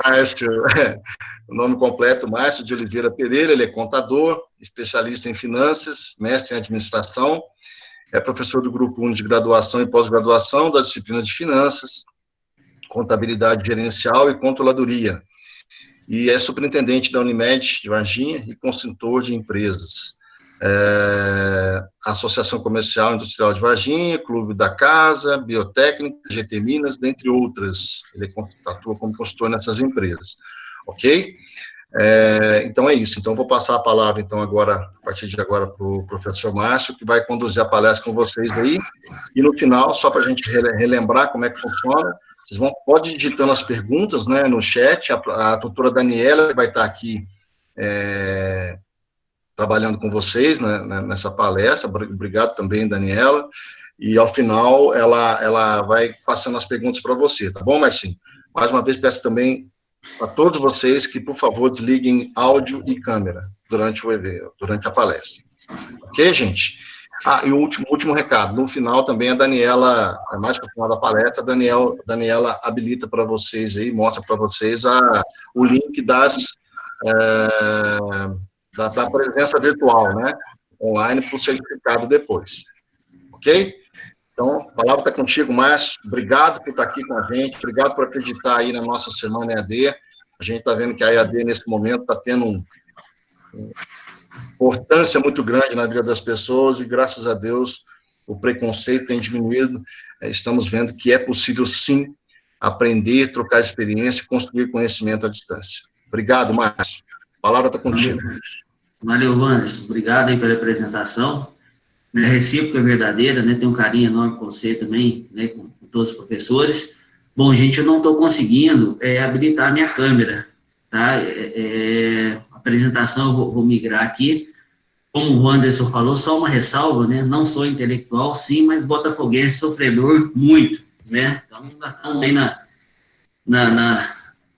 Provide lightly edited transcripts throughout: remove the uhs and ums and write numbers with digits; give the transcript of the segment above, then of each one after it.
Márcio, o nome completo, Márcio de Oliveira Pereira, ele é contador, especialista em finanças, mestre em administração, é professor do Grupo 1 de graduação e pós-graduação da disciplina de finanças, contabilidade gerencial e controladoria, e é superintendente da Unimed de Varginha e consultor de empresas. Associação Comercial Industrial de Varginha, Clube da Casa, Biotécnica, GT Minas, dentre outras. Ele atua como consultor nessas empresas, ok? Então é isso. Então vou passar a palavra, então, agora, a partir de agora, para o professor Márcio, que vai conduzir a palestra com vocês aí, e no final, só para a gente relembrar como é que funciona, vocês podem ir digitando as perguntas, né, no chat, a doutora Daniela vai estar aqui trabalhando com vocês, né, nessa palestra. Obrigado também, Daniela, e ao final ela vai passando as perguntas para você, tá bom, Marcinho? Mais uma vez peço também a todos vocês que, por favor, desliguem áudio e câmera durante o evento, durante a palestra. Ok, gente? E o último recado, no final também a Daniela, mais para o final da palestra, a Daniela habilita para vocês aí, mostra para vocês o link da presença virtual, né, online, para o certificado depois, ok? Então, a palavra está contigo, Márcio, obrigado por estar aqui com a gente, obrigado por acreditar aí na nossa semana EAD, a gente está vendo que a EAD, nesse momento, está tendo uma importância muito grande na vida das pessoas, e graças a Deus, o preconceito tem diminuído, estamos vendo que é possível, sim, aprender, trocar experiência e construir conhecimento à distância. Obrigado, Márcio. A palavra está contigo. Valeu, Wanderson. Obrigado aí pela apresentação. A recíproca é verdadeira, né? Tenho um carinho enorme com você também, né? Com todos os professores. Bom, gente, eu não estou conseguindo habilitar a minha câmera, tá? A apresentação eu vou migrar aqui. Como o Wanderson falou, só uma ressalva, né? Não sou intelectual, sim, mas botafoguense, sofredor, muito, né? Então, nós estamos aí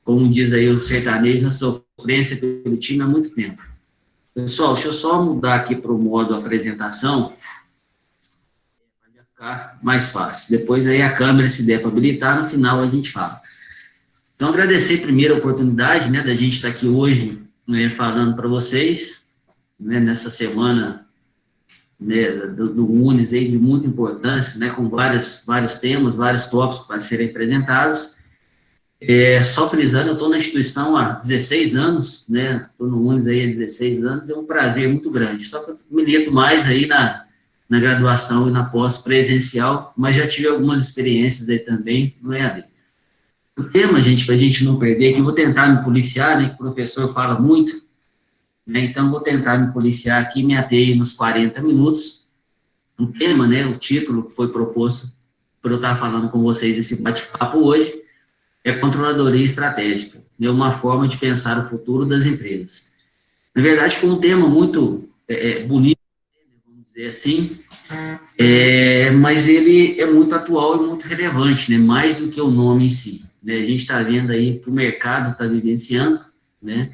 como diz aí o sertanejo, na sofrência pelo time há muito tempo. Pessoal, deixa eu só mudar aqui para o modo apresentação, para ficar mais fácil. Depois aí a câmera, se der para habilitar, no final a gente fala. Então, agradecer primeiro a oportunidade, né, da gente estar aqui hoje, né, falando para vocês, né, nessa semana, né, do UNES aí, de muita importância, né, com vários temas, vários tópicos para serem apresentados. Só frisando, eu estou na instituição há 16 anos, né, estou no UNES aí há 16 anos, é um prazer muito grande, só que eu milito mais aí na graduação e na pós-presencial, mas já tive algumas experiências aí também no EAD. O tema, gente, para a gente não perder, que eu vou tentar me policiar, né, que o professor fala muito, né, então vou tentar me policiar aqui, me ater nos 40 minutos. O tema, né, o título que foi proposto para eu estar falando com vocês esse bate-papo hoje, é controladoria estratégica, é uma forma de pensar o futuro das empresas. Na verdade, foi um tema muito bonito, vamos dizer assim, mas ele é muito atual e muito relevante, né, mais do que o nome em si. Né, a gente está vendo aí que o mercado está vivenciando, né,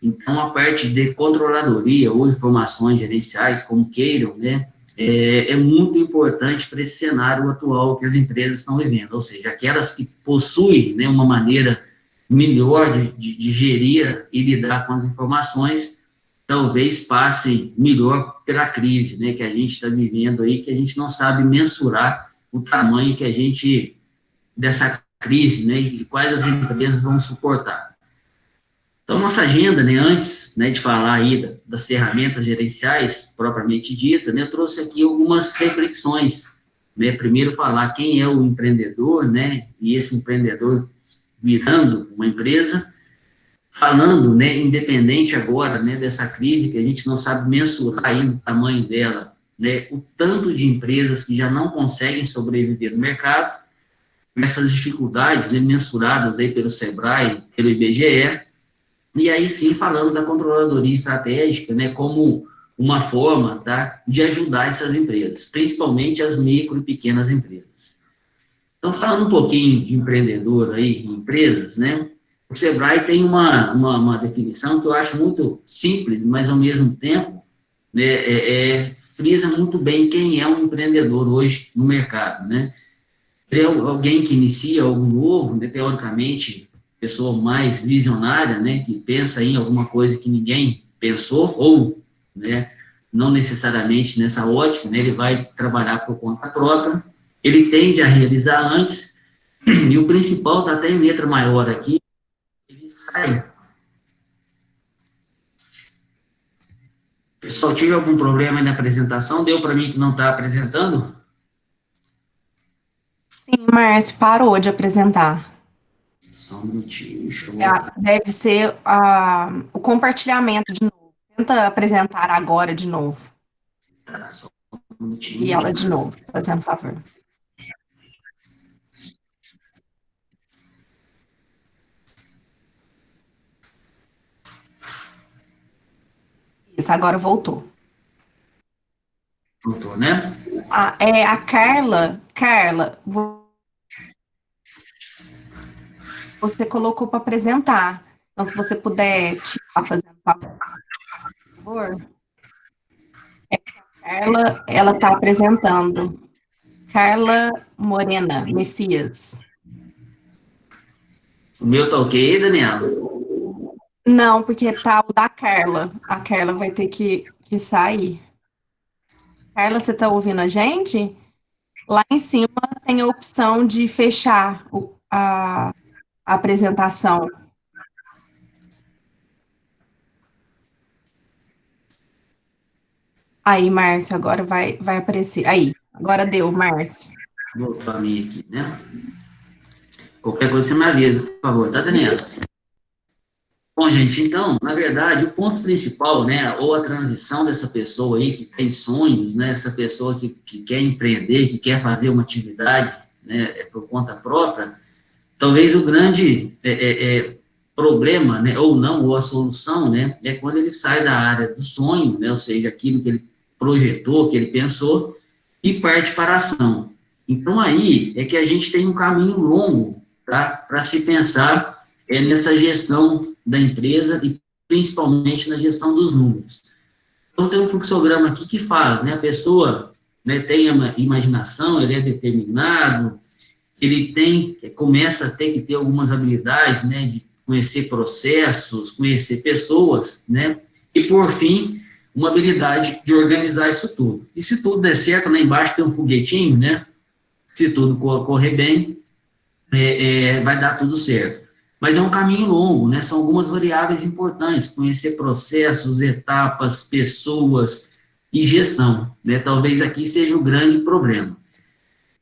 então a parte de controladoria ou informações gerenciais, como queiram, né, é muito importante para esse cenário atual que as empresas estão vivendo, ou seja, aquelas que possuem, né, uma maneira melhor de gerir e lidar com as informações, talvez passem melhor pela crise, né, que a gente está vivendo aí, que a gente não sabe mensurar o tamanho que a gente, dessa crise, né, e quais as empresas vão suportar. Então, nossa agenda, né, antes, né, de falar aí das ferramentas gerenciais, propriamente dita, né, eu trouxe aqui algumas reflexões, né, primeiro falar quem é o empreendedor, né, e esse empreendedor virando uma empresa, falando, né, independente agora, né, dessa crise, que a gente não sabe mensurar ainda o tamanho dela, né, o tanto de empresas que já não conseguem sobreviver no mercado, essas dificuldades, né, mensuradas aí pelo SEBRAE, pelo IBGE, e aí sim falando da controladoria estratégica, né, como uma forma, tá, de ajudar essas empresas, principalmente as micro e pequenas empresas. Então, falando um pouquinho de empreendedor aí, em empresas, né, o SEBRAE tem uma definição que eu acho muito simples, mas ao mesmo tempo, né, frisa muito bem quem é um empreendedor hoje no mercado, né. Ele é alguém que inicia algo novo, né, teoricamente, pessoa mais visionária, né, que pensa em alguma coisa que ninguém pensou, ou, né, não necessariamente nessa ótica, né, ele vai trabalhar por conta própria, ele tende a realizar antes, e o principal está até em letra maior aqui, ele sai. Pessoal, tive algum problema aí na apresentação? Deu para mim que não está apresentando? Sim, Márcio, parou de apresentar. Só um minutinho, deixa eu... Deve ser o compartilhamento de novo. Tenta apresentar agora de novo. Tá, só um minutinho. E ela de novo, fazendo favor. Isso, agora voltou. Voltou, né? A Carla, você colocou para apresentar. Então, se você puder tirar, fazendo favor. Carla, ela está apresentando. Carla Morena Messias. O meu tá ok, Daniela? Não, porque tá o da Carla. A Carla vai ter que sair. Carla, você tá ouvindo a gente? Lá em cima tem a opção de fechar a apresentação. Aí, Márcio, agora vai aparecer. Aí, agora deu, Márcio. Voltou a mim aqui, né? Qualquer coisa você me avisa, por favor, tá, Daniela? Bom, gente, então, na verdade, o ponto principal, né, ou a transição dessa pessoa aí que tem sonhos, né, essa pessoa que quer empreender, que quer fazer uma atividade, né, por conta própria, talvez o grande problema, né, ou não, ou a solução, né, é quando ele sai da área do sonho, né, ou seja, aquilo que ele projetou, que ele pensou, e parte para a ação. Então, aí é que a gente tem um caminho longo, tá, para se pensar nessa gestão da empresa e principalmente na gestão dos números. Então, tem um fluxograma aqui que fala, né, a pessoa, né, tem a imaginação, ele é determinado, ele começa a ter que ter algumas habilidades, né, de conhecer processos, conhecer pessoas, né, e, por fim, uma habilidade de organizar isso tudo. E se tudo der certo, lá embaixo tem um foguetinho, né, se tudo correr bem, vai dar tudo certo. Mas é um caminho longo, né? São algumas variáveis importantes, conhecer processos, etapas, pessoas e gestão, né? Talvez aqui seja o grande problema.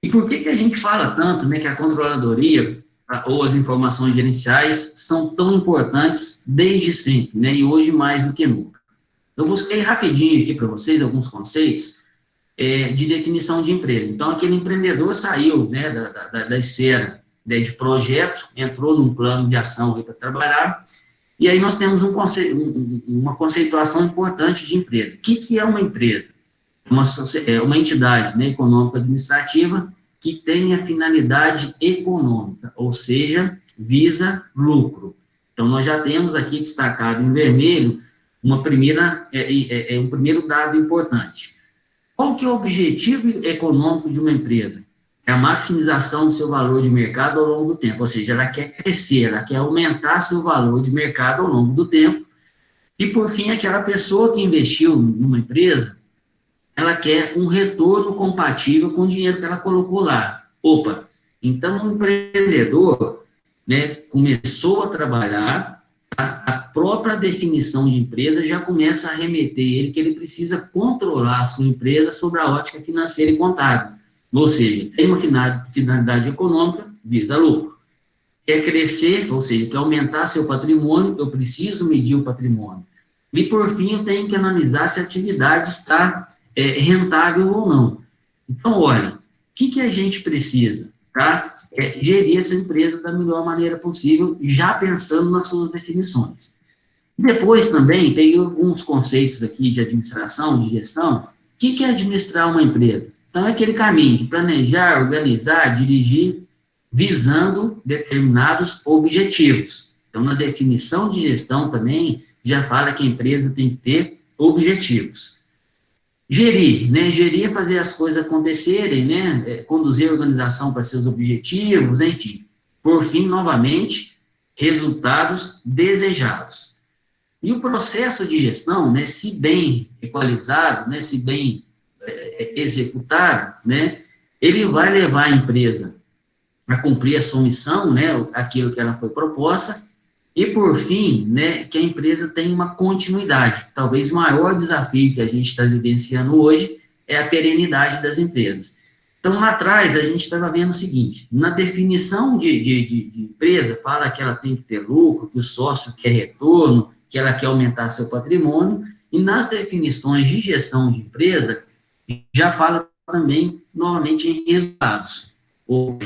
E por que a gente fala tanto, né, que a controladoria ou as informações gerenciais são tão importantes desde sempre, né? E hoje mais do que nunca. Eu busquei rapidinho aqui para vocês alguns conceitos de definição de empresa. Então, aquele empreendedor saiu, né, da esfera de projeto, entrou num plano de ação para trabalhar, e aí nós temos uma conceituação importante de empresa. O que é uma empresa? Uma entidade, né, econômico-administrativa que tem a finalidade econômica, ou seja, visa lucro. Então, nós já temos aqui destacado em vermelho um primeiro dado importante. Qual que é o objetivo econômico de uma empresa? É a maximização do seu valor de mercado ao longo do tempo, ou seja, ela quer crescer, ela quer aumentar seu valor de mercado ao longo do tempo, e, por fim, aquela pessoa que investiu numa empresa, ela quer um retorno compatível com o dinheiro que ela colocou lá. Opa, então o empreendedor, né, começou a trabalhar, a própria definição de empresa já começa a remeter ele que ele precisa controlar a sua empresa sobre a ótica financeira e contábil. Ou seja, tem uma finalidade econômica, visa lucro. Quer crescer, ou seja, quer aumentar seu patrimônio, eu preciso medir o patrimônio. E, por fim, eu tenho que analisar se a atividade está rentável ou não. Então, olha, o que a gente precisa? Tá? Gerir essa empresa da melhor maneira possível, já pensando nas suas definições. Depois, também, peguei alguns conceitos aqui de administração, de gestão. O que é administrar uma empresa? Então, é aquele caminho de planejar, organizar, dirigir, visando determinados objetivos. Então, na definição de gestão também, já fala que a empresa tem que ter objetivos. Gerir, né? Gerir é fazer as coisas acontecerem, né? Conduzir a organização para seus objetivos, enfim. Por fim, novamente, resultados desejados. E o processo de gestão, né, se bem equalizado, né, se bem executado, né, ele vai levar a empresa a cumprir a sua missão, né, aquilo que ela foi proposta, e, por fim, né, que a empresa tenha uma continuidade. Talvez o maior desafio que a gente está vivenciando hoje é a perenidade das empresas. Então, lá atrás, a gente estava vendo o seguinte, na definição de empresa, fala que ela tem que ter lucro, que o sócio quer retorno, que ela quer aumentar seu patrimônio, e nas definições de gestão de empresa, já fala também, novamente, em resultados.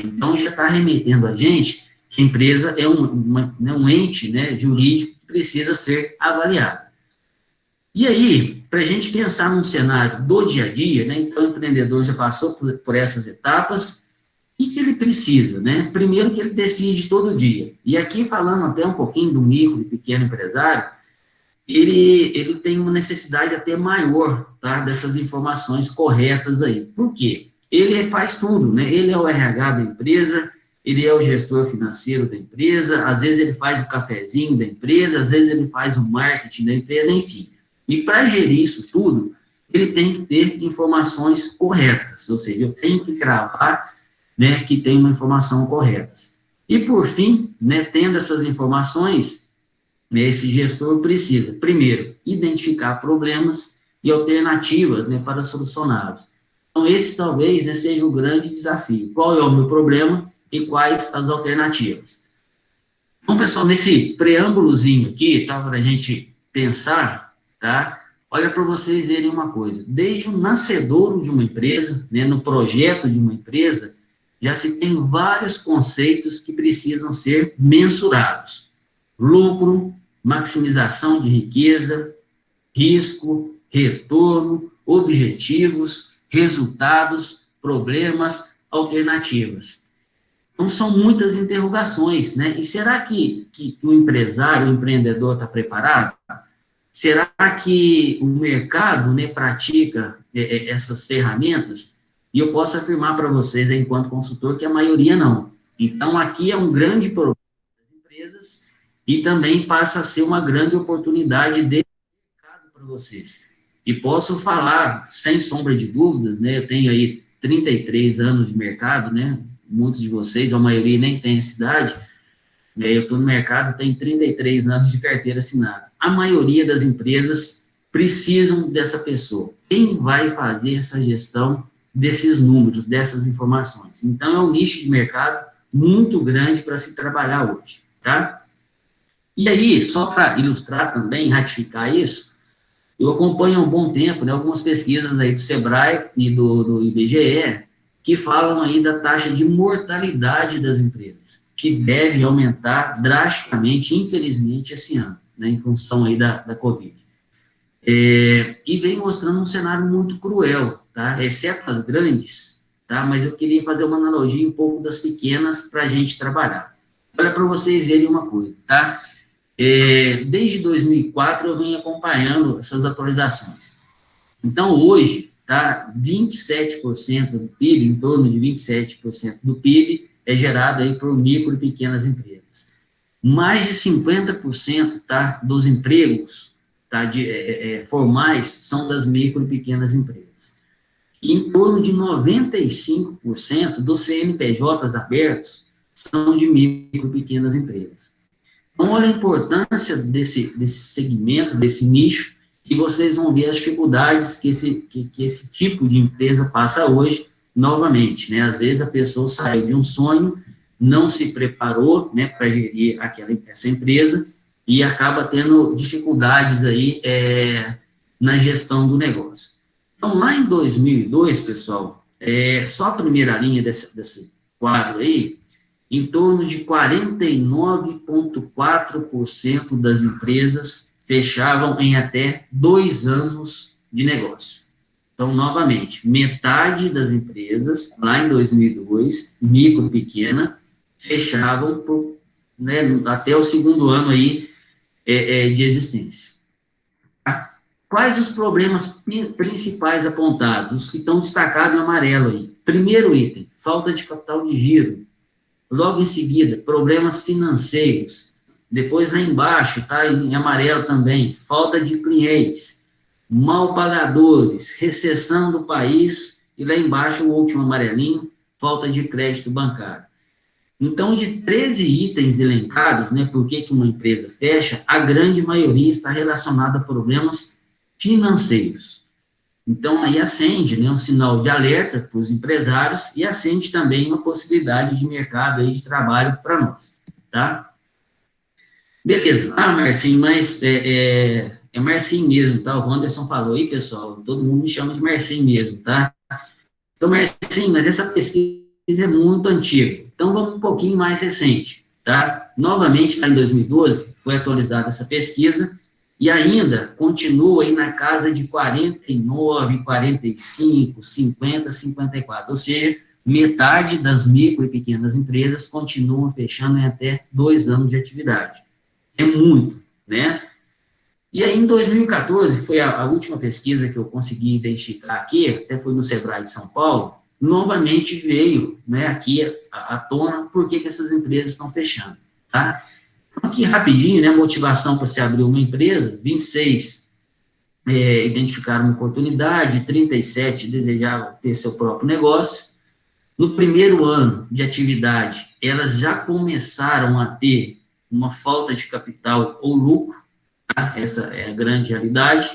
Então, já está remetendo a gente que a empresa é um ente, né, jurídico que precisa ser avaliado. E aí, para a gente pensar num cenário do dia a dia, né, então o empreendedor já passou por essas etapas, o que ele precisa, né? Primeiro que ele decide todo dia. E aqui, falando até um pouquinho do micro e pequeno empresário, ele tem uma necessidade até maior, tá, dessas informações corretas aí. Por quê? Ele faz tudo, né? Ele é o RH da empresa, ele é o gestor financeiro da empresa, às vezes ele faz o cafezinho da empresa, às vezes ele faz o marketing da empresa, enfim. E para gerir isso tudo, ele tem que ter informações corretas, ou seja, eu tenho que cravar, né, que tem uma informação correta. E, por fim, né, tendo essas informações, né, esse gestor precisa, primeiro, identificar problemas e alternativas, né, para solucioná-los. Então, esse talvez, né, seja o grande desafio. Qual é o meu problema e quais as alternativas? Então, pessoal, nesse preâmbulozinho aqui, tá, para a gente pensar, tá? Olha para vocês verem uma coisa. Desde o nascedouro de uma empresa, né, no projeto de uma empresa, já se tem vários conceitos que precisam ser mensurados. Lucro, maximização de riqueza, risco, retorno, objetivos, resultados, problemas, alternativas. Então, são muitas interrogações, né? E será que o empresário, o empreendedor está preparado? Será que o mercado, né, pratica essas ferramentas? E eu posso afirmar para vocês, enquanto consultor, que a maioria não. Então, aqui é um grande problema das empresas e também passa a ser uma grande oportunidade de mercado para vocês. E posso falar, sem sombra de dúvidas, né, eu tenho aí 33 anos de mercado, né, muitos de vocês, a maioria nem tem essa idade, eu estou no mercado, tenho 33 anos de carteira assinada. A maioria das empresas precisam dessa pessoa. Quem vai fazer essa gestão desses números, dessas informações? Então, é um nicho de mercado muito grande para se trabalhar hoje, tá? E aí, só para ilustrar também, ratificar isso, eu acompanho há um bom tempo, né, algumas pesquisas aí do Sebrae e do IBGE, que falam aí da taxa de mortalidade das empresas, que deve aumentar drasticamente, infelizmente, esse ano, né, em função aí da Covid. E vem mostrando um cenário muito cruel, tá, exceto as grandes, tá, mas eu queria fazer uma analogia um pouco das pequenas para a gente trabalhar. Olha para vocês verem uma coisa, tá? Desde 2004 eu venho acompanhando essas atualizações. Então, hoje, tá, 27% do PIB, em torno de 27% do PIB, é gerado aí por micro e pequenas empresas. Mais de 50%, tá, dos empregos, tá, formais são das micro e pequenas empresas. E em torno de 95% dos CNPJs abertos são de micro e pequenas empresas. Então, olha a importância desse segmento, desse nicho, e vocês vão ver as dificuldades que esse tipo de empresa passa hoje, novamente, né? Às vezes a pessoa saiu de um sonho, não se preparou, né, para gerir essa empresa e acaba tendo dificuldades aí na gestão do negócio. Então, lá em 2002, pessoal, só a primeira linha desse quadro aí, em torno de 49,4% das empresas fechavam em até 2 anos de negócio. Então, novamente, metade das empresas, lá em 2002, micro e pequena, fechavam né, até o 2º ano aí, de existência. Quais os problemas principais apontados? Os que estão destacados em amarelo aí. Primeiro item, falta de capital de giro. Logo em seguida, problemas financeiros, Depois, lá embaixo, tá em amarelo também, falta de clientes, mal pagadores, recessão do país, e lá embaixo, o último amarelinho, falta de crédito bancário. Então, de 13 itens elencados, né, por que uma empresa fecha, a grande maioria está relacionada a problemas financeiros. Então, aí acende, né, um sinal de alerta para os empresários e acende também uma possibilidade de mercado aí de trabalho para nós, tá? Beleza. Ah, Marcinho, mas é Marcinho mesmo, tá? O Anderson falou aí, pessoal, todo mundo me chama de Marcinho mesmo, tá? Então, Marcinho, mas essa pesquisa é muito antiga. Então, vamos um pouquinho mais recente, tá? Novamente, está em 2012, foi atualizada essa pesquisa, e ainda continua aí na casa de 49, 45, 50, 54, ou seja, metade das micro e pequenas empresas continuam fechando em até 2 anos de atividade. É muito, né? E aí, em 2014, foi a última pesquisa que eu consegui identificar aqui, até foi no Sebrae de São Paulo, novamente veio, né, aqui à tona por que essas empresas estão fechando, tá? Aqui, rapidinho, né, motivação para se abrir uma empresa, 26 identificaram uma oportunidade, 37 desejavam ter seu próprio negócio. No primeiro ano de atividade, elas já começaram a ter uma falta de capital ou lucro, tá? Essa é a grande realidade.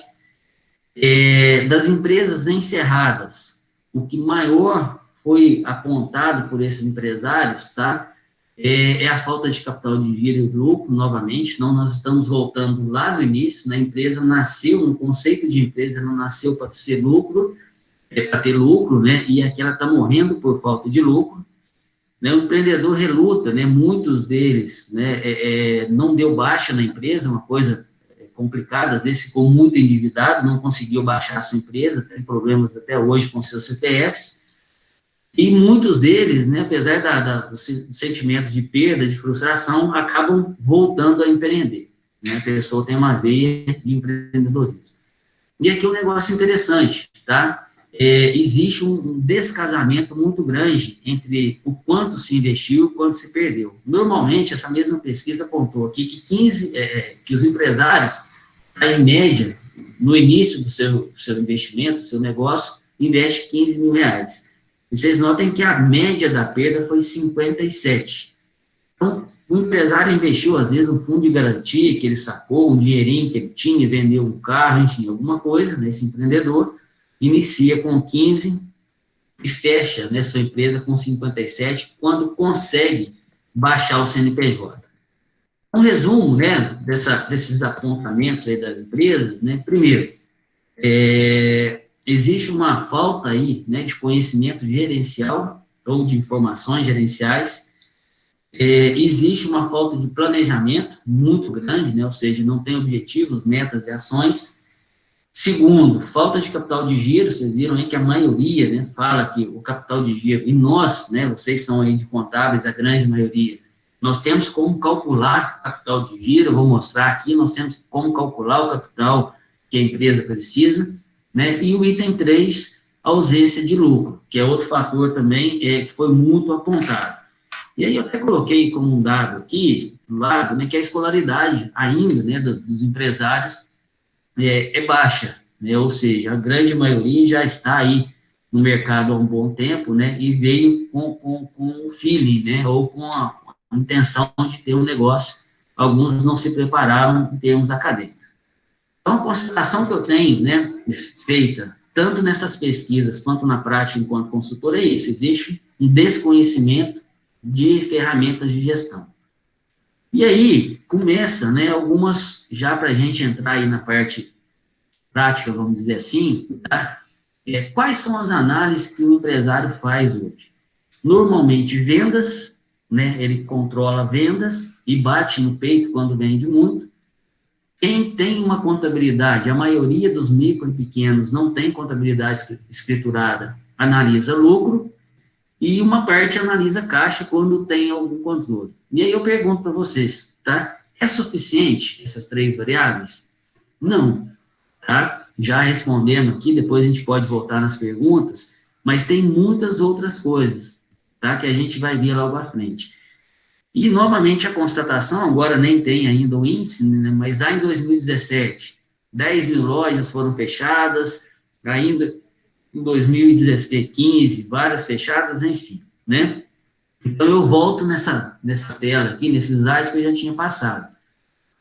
Das empresas encerradas, o que maior foi apontado por esses empresários, tá? É a falta de capital de giro e lucro, novamente, não, nós estamos voltando lá no início, né? A empresa nasceu, no conceito de empresa, não nasceu para ser lucro, para ter lucro, né? E aqui ela está morrendo por falta de lucro, né? O empreendedor reluta, né? Muitos deles, né? Não deu baixa na empresa, uma coisa complicada, às vezes ficou muito endividado, não conseguiu baixar a sua empresa, tem problemas até hoje com seus CPFs, e muitos deles, né, apesar dos sentimentos de perda, de frustração, acabam voltando a empreender, né? A pessoa tem uma veia de empreendedorismo. E aqui um negócio interessante, tá? Existe um descasamento muito grande entre o quanto se investiu e o quanto se perdeu. Normalmente, essa mesma pesquisa apontou aqui que os empresários, em média, no início do seu investimento, do seu negócio, investe 15 mil reais. E vocês notem que a média da perda foi 57. Então, o empresário investiu, às vezes, um fundo de garantia que ele sacou, um dinheirinho que ele tinha, vendeu um carro, enfim, alguma coisa, nesse empreendedor, inicia com 15 e fecha, né, sua empresa com 57, quando consegue baixar o CNPJ. Um resumo, né, desses apontamentos aí das empresas, né, primeiro, existe uma falta aí, né, de conhecimento gerencial ou de informações gerenciais, existe uma falta de planejamento muito grande, né, ou seja, não tem objetivos, metas e ações. Segundo, falta de capital de giro, vocês viram aí que a maioria, né, fala que o capital de giro, e nós, né, vocês são aí de contábeis, a grande maioria, nós temos como calcular o capital de giro, eu vou mostrar aqui, nós temos como calcular o capital que a empresa precisa, né, e o item 3, ausência de lucro, que é outro fator também que foi muito apontado. E aí eu até coloquei como um dado aqui, do lado, né, que a escolaridade ainda, né, dos empresários é baixa, né, ou seja, a grande maioria já está aí no mercado há um bom tempo, né, e veio com o feeling, né, ou com a intenção de ter um negócio. Alguns não se prepararam em termos acadêmicos. Então, a constatação que eu tenho, né, feita tanto nessas pesquisas quanto na prática enquanto consultor é isso: existe um desconhecimento de ferramentas de gestão. E aí, começa, né, algumas, já para a gente entrar aí na parte prática, vamos dizer assim, tá? Quais são as análises que o empresário faz hoje? Normalmente, vendas, né, ele controla vendas e bate no peito quando vende muito. Quem tem uma contabilidade, a maioria dos micro e pequenos não tem contabilidade escriturada, analisa lucro, e uma parte analisa caixa quando tem algum controle. E aí eu pergunto para vocês, tá? É suficiente essas 3 variáveis? Não, tá? Já respondendo aqui, depois a gente pode voltar nas perguntas, mas tem muitas outras coisas, tá? Que a gente vai ver logo à frente. E, novamente, a constatação, agora nem tem ainda o índice, né, mas lá em 2017, 10 mil lojas foram fechadas, ainda em 2015, várias fechadas, enfim, né? Então, eu volto nessa tela aqui, nesse slide que eu já tinha passado.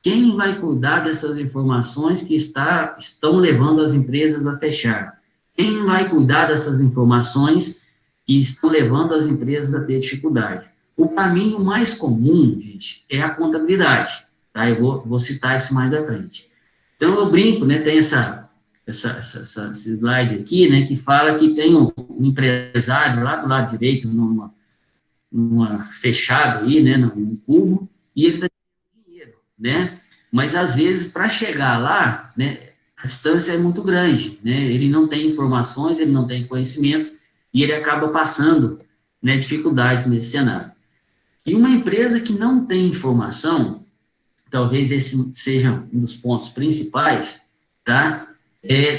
Quem vai cuidar dessas informações que estão levando as empresas a fechar? Quem vai cuidar dessas informações que estão levando as empresas a ter dificuldade? O caminho mais comum, gente, é a contabilidade, tá? Eu vou citar isso mais à frente. Então, eu brinco, né, tem esse slide aqui, né, que fala que tem um empresário lá do lado direito, numa fechada aí, né, num cubo, e ele está ganhando dinheiro, né? Mas, às vezes, para chegar lá, né, a distância é muito grande, né? Ele não tem informações, ele não tem conhecimento, e ele acaba passando, né, dificuldades nesse cenário. E uma empresa que não tem informação, talvez esse seja um dos pontos principais, tá?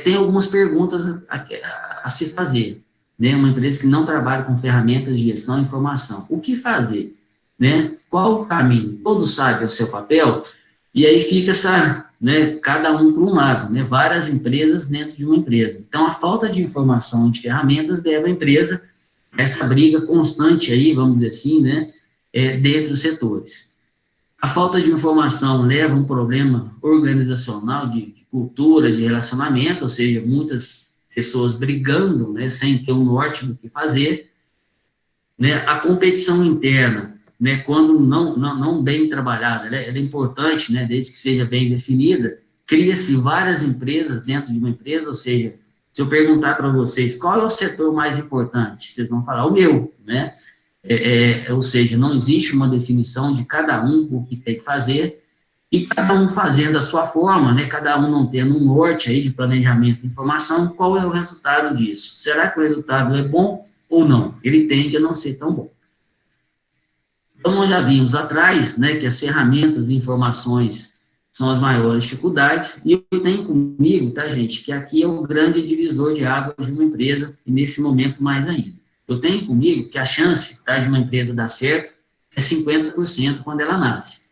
Tem algumas perguntas a se fazer, né? Uma empresa que não trabalha com ferramentas de gestão e informação. O que fazer, né? Qual o caminho? Todos sabem o seu papel, e aí fica né, cada um por um lado, né? Várias empresas dentro de uma empresa. Então, a falta de informação e de ferramentas leva a empresa a essa briga constante aí, vamos dizer assim, né? Dentro dos setores. A falta de informação leva a um problema organizacional, de cultura, de relacionamento, ou seja, muitas pessoas brigando, né, sem ter um norte do que fazer, né? A competição interna, né, quando não bem trabalhada, ela é importante, né, desde que seja bem definida, cria-se várias empresas dentro de uma empresa, ou seja, se eu perguntar para vocês qual é o setor mais importante, vocês vão falar o meu, né? Ou seja, não existe uma definição de cada um o que tem que fazer, e cada um fazendo a sua forma, né, cada um não tendo um norte aí de planejamento de informação, qual é o resultado disso? Será que o resultado é bom ou não? Ele tende a não ser tão bom. Então, nós já vimos atrás, né, que as ferramentas de informações são as maiores dificuldades, e eu tenho comigo, tá, gente, que aqui é o grande divisor de águas de uma empresa, e nesse momento mais ainda. Eu tenho comigo que a chance, tá, de uma empresa dar certo é 50% quando ela nasce.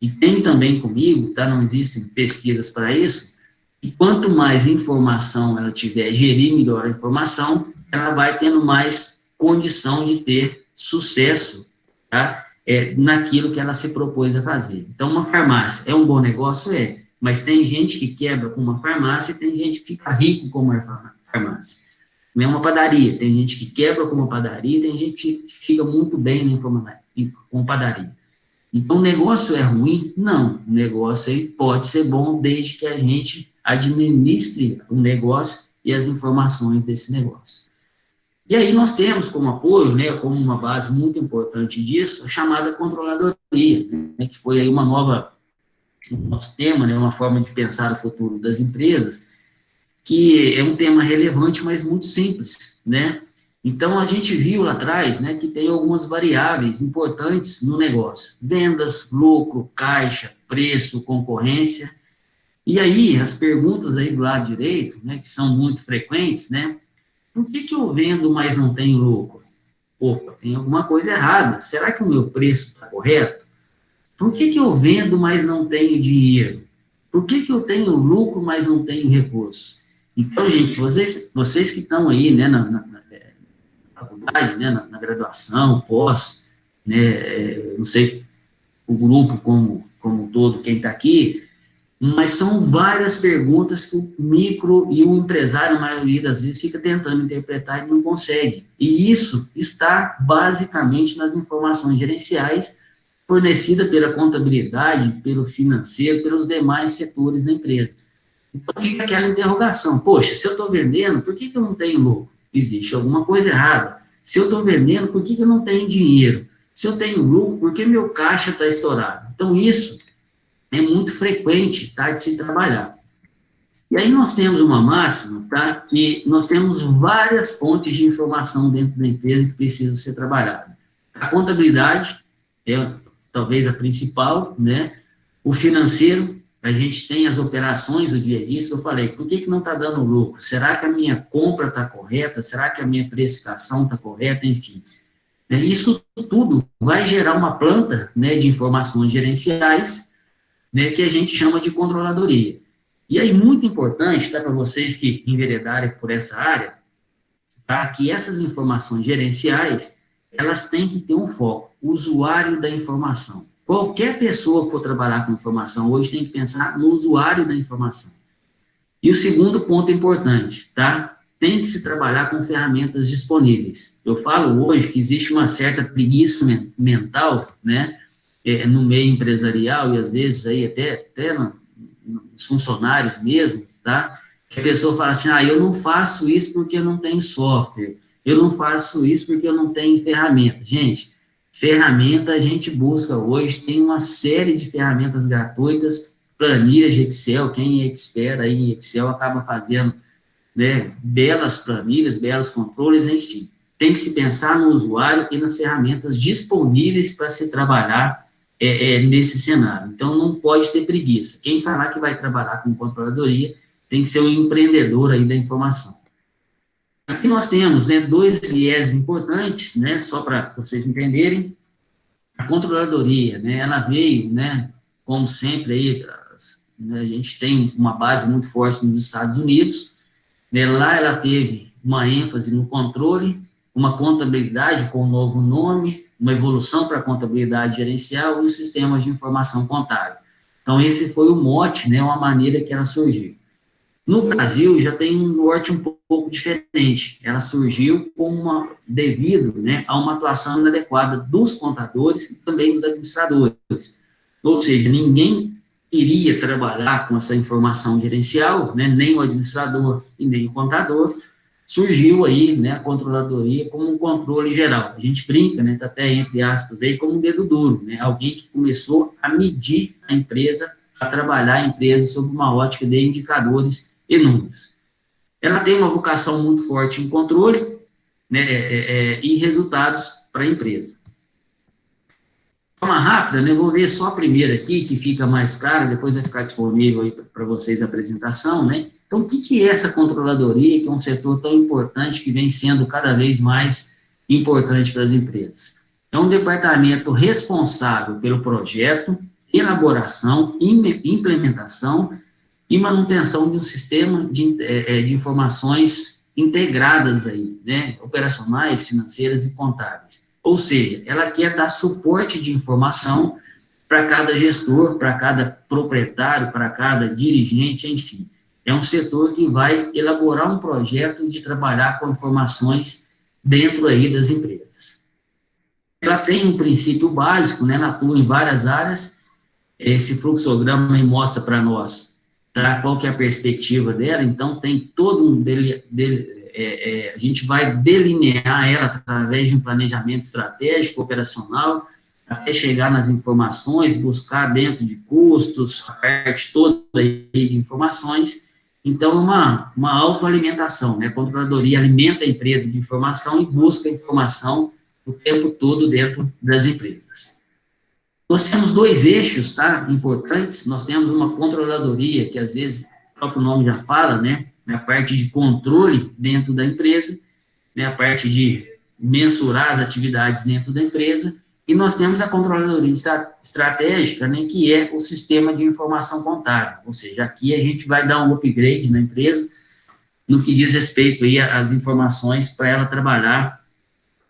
E tenho também comigo, tá, não existem pesquisas para isso, que quanto mais informação ela tiver, gerir melhor a informação, ela vai tendo mais condição de ter sucesso, tá, naquilo que ela se propôs a fazer. Então, uma farmácia é um bom negócio? Mas tem gente que quebra com uma farmácia e tem gente que fica rico com uma farmácia. Não é uma padaria, tem gente que quebra com uma padaria, tem gente que fica muito bem com padaria. Então, o negócio é ruim? Não, o negócio aí pode ser bom desde que a gente administre o negócio e as informações desse negócio. E aí nós temos como apoio, né, como uma base muito importante disso, a chamada controladoria, né, que foi aí um nosso tema, né, uma forma de pensar o futuro das empresas, que é um tema relevante, mas muito simples, né? Então, a gente viu lá atrás, né, que tem algumas variáveis importantes no negócio. Vendas, lucro, caixa, preço, concorrência. E aí, as perguntas aí do lado direito, né, que são muito frequentes, né? Por que eu vendo, mas não tenho lucro? Opa, tem alguma coisa errada. Será que o meu preço está correto? Por que eu vendo, mas não tenho dinheiro? Por que eu tenho lucro, mas não tenho recurso? Então, gente, vocês que estão aí, né, na faculdade, né, na graduação, pós, né, não sei o grupo como um todo, quem está aqui, mas são várias perguntas que o micro e o empresário, a maioria das vezes, fica tentando interpretar e não consegue. E isso está basicamente nas informações gerenciais fornecidas pela contabilidade, pelo financeiro, pelos demais setores da empresa. Então fica aquela interrogação, poxa, se eu estou vendendo, por que eu não tenho lucro? Existe alguma coisa errada. Se eu estou vendendo, por que eu não tenho dinheiro? Se eu tenho lucro, por que meu caixa está estourado? Então isso é muito frequente, tá, de se trabalhar. E aí nós temos uma máxima, tá, que nós temos várias fontes de informação dentro da empresa que precisam ser trabalhadas. A contabilidade é talvez a principal, né? O financeiro, a gente tem as operações do dia a dia, isso eu falei, por que não está dando lucro? Será que a minha compra está correta? Será que a minha precificação está correta? Enfim, Isso tudo vai gerar uma planta, né, de informações gerenciais, né, que a gente chama de controladoria. E aí, muito importante, tá, para vocês que enveredarem por essa área, tá, que essas informações gerenciais, elas têm que ter um foco, o usuário da informação. Qualquer pessoa que for trabalhar com informação hoje tem que pensar no usuário da informação. E o segundo ponto importante, tá? Tem que se trabalhar com ferramentas disponíveis. Eu falo hoje que existe uma certa preguiça mental, né, no meio empresarial e às vezes aí até nos funcionários mesmo, tá? Que a pessoa fala assim, eu não faço isso porque eu não tenho software, eu não faço isso porque eu não tenho ferramenta. Gente, ferramenta a gente busca hoje, tem uma série de ferramentas gratuitas, planilhas de Excel, quem é expert aí em Excel acaba fazendo, né, belas planilhas, belos controles, enfim. Tem que se pensar no usuário e nas ferramentas disponíveis para se trabalhar nesse cenário. Então, não pode ter preguiça. Quem falar que vai trabalhar com controladoria tem que ser um empreendedor aí da informação. Aqui nós temos, né, dois viés importantes, né, só para vocês entenderem. A controladoria, né, ela veio, né, como sempre, aí, né, a gente tem uma base muito forte nos Estados Unidos, né, lá ela teve uma ênfase no controle, uma contabilidade com um novo nome, uma evolução para a contabilidade gerencial e os sistemas de informação contábil. Então, esse foi o mote, né, uma maneira que ela surgiu. No Brasil, já tem um norte um pouco diferente. Ela surgiu devido, né, a uma atuação inadequada dos contadores e também dos administradores. Ou seja, ninguém queria trabalhar com essa informação gerencial, né, nem o administrador e nem o contador. Surgiu aí, né, a controladoria como um controle geral. A gente brinca, né, tá até entre aspas aí, como um dedo duro, né, alguém que começou a medir a empresa, a trabalhar a empresa sob uma ótica de indicadores e números. Ela tem uma vocação muito forte em controle, né, e resultados para a empresa. De forma rápida, né, vou ler só a primeira aqui, que fica mais clara, depois vai ficar disponível aí para vocês a apresentação, né? Então, o que é essa controladoria, que é um setor tão importante, que vem sendo cada vez mais importante para as empresas? É um departamento responsável pelo projeto, elaboração, implementação e manutenção de um sistema de informações integradas aí, né, operacionais, financeiras e contábeis. Ou seja, ela quer dar suporte de informação para cada gestor, para cada proprietário, para cada dirigente, enfim. É um setor que vai elaborar um projeto de trabalhar com informações dentro aí das empresas. Ela tem um princípio básico, né, ela atua em várias áreas. Esse fluxograma aí mostra para nós, tá, qual que é a perspectiva dela. Então, tem todo a gente vai delinear ela através de um planejamento estratégico, operacional, até chegar nas informações, buscar dentro de custos, a parte toda aí de informações. Então, uma autoalimentação, né? A controladoria alimenta a empresa de informação e busca informação o tempo todo dentro das empresas. Nós temos dois eixos, tá, importantes. Nós temos uma controladoria, que às vezes o próprio nome já fala, né, a parte de controle dentro da empresa, né, a parte de mensurar as atividades dentro da empresa, e nós temos a controladoria estratégica, né, que é o sistema de informação contábil, ou seja, aqui a gente vai dar um upgrade na empresa no que diz respeito aí às informações para ela trabalhar,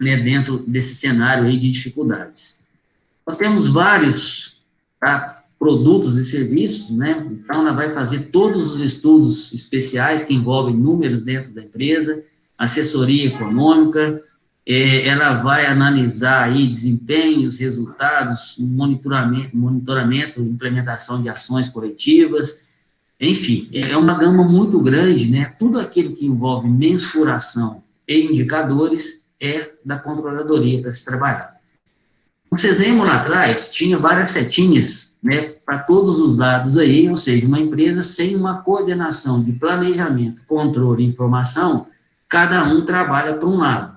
né, dentro desse cenário aí de dificuldades. Nós temos vários, tá, produtos e serviços, né? Então, ela vai fazer todos os estudos especiais que envolvem números dentro da empresa, assessoria econômica, ela vai analisar aí desempenhos, resultados, monitoramento, implementação de ações corretivas, enfim, é uma gama muito grande, né? Tudo aquilo que envolve mensuração e indicadores é da controladoria para se trabalhar. Vocês lembram lá atrás, tinha várias setinhas, né, para todos os dados aí, ou seja, uma empresa sem uma coordenação de planejamento, controle e informação, cada um trabalha para um lado.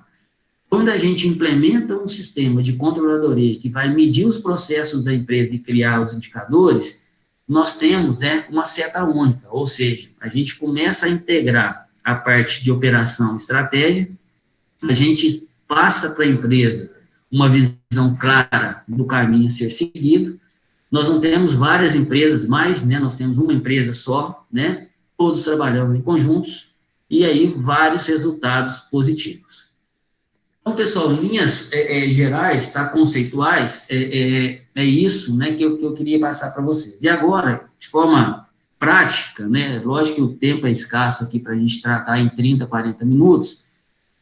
Quando a gente implementa um sistema de controladoria que vai medir os processos da empresa e criar os indicadores, nós temos, né, uma seta única, ou seja, a gente começa a integrar a parte de operação e estratégia, a gente passa para a empresa uma visão clara do caminho a ser seguido. Nós não temos várias empresas mais, né? Nós temos uma empresa só, né? Todos trabalhando em conjuntos, e aí vários resultados positivos. Então, pessoal, em linhas gerais, tá, conceituais, é isso, né, que eu queria passar para vocês. E agora, de forma prática, né, lógico que o tempo é escasso aqui para a gente tratar em 30, 40 minutos,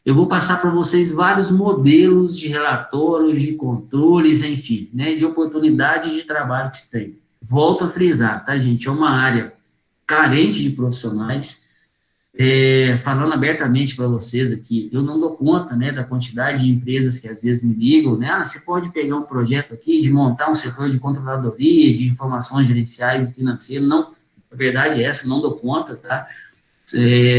eu vou passar para vocês vários modelos de relatórios, de controles, enfim, né, de oportunidades de trabalho que se tem. Volto a frisar, tá, gente? É uma área carente de profissionais. Falando abertamente para vocês aqui, eu não dou conta, né, da quantidade de empresas que às vezes me ligam, né, você pode pegar um projeto aqui de montar um setor de controladoria, de informações gerenciais e financeiras, não, a verdade é essa, não dou conta, tá?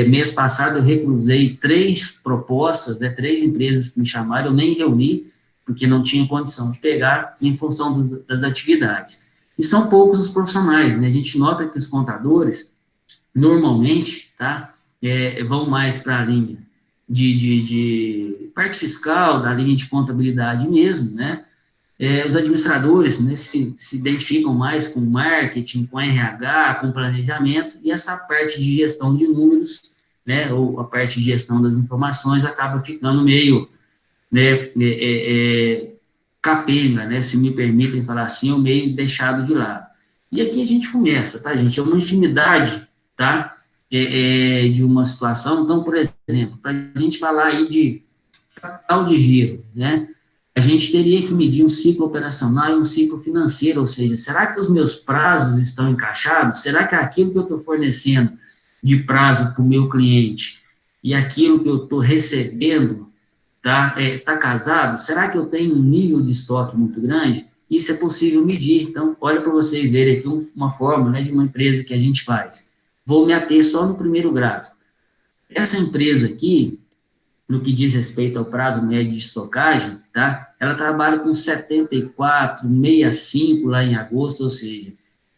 Mês passado eu recruzei 3 propostas, né, 3 empresas que me chamaram, eu nem reuni, porque não tinha condição de pegar em função das atividades. E são poucos os profissionais, né, a gente nota que os contadores, normalmente, tá, vão mais para a linha de parte fiscal, da linha de contabilidade mesmo, né? Os administradores, né, se identificam mais com marketing, com RH, com planejamento, e essa parte de gestão de números, né, ou a parte de gestão das informações acaba ficando meio, né, capenga, né, se me permitem falar assim, ou meio deixado de lado. E aqui a gente começa, tá, gente? É uma infinidade, tá? De uma situação. Então, por exemplo, para a gente falar aí de capital de giro, né? A gente teria que medir um ciclo operacional e um ciclo financeiro, ou seja, será que os meus prazos estão encaixados? Será que aquilo que eu estou fornecendo de prazo para o meu cliente e aquilo que eu estou recebendo tá casado? Será que eu tenho um nível de estoque muito grande? Isso é possível medir. Então, olha para vocês verem aqui uma forma, né, de uma empresa que a gente faz. Vou me ater só no primeiro gráfico. Essa empresa aqui, no que diz respeito ao prazo médio de estocagem, tá? Ela trabalha com 74,65 lá em agosto, ou seja,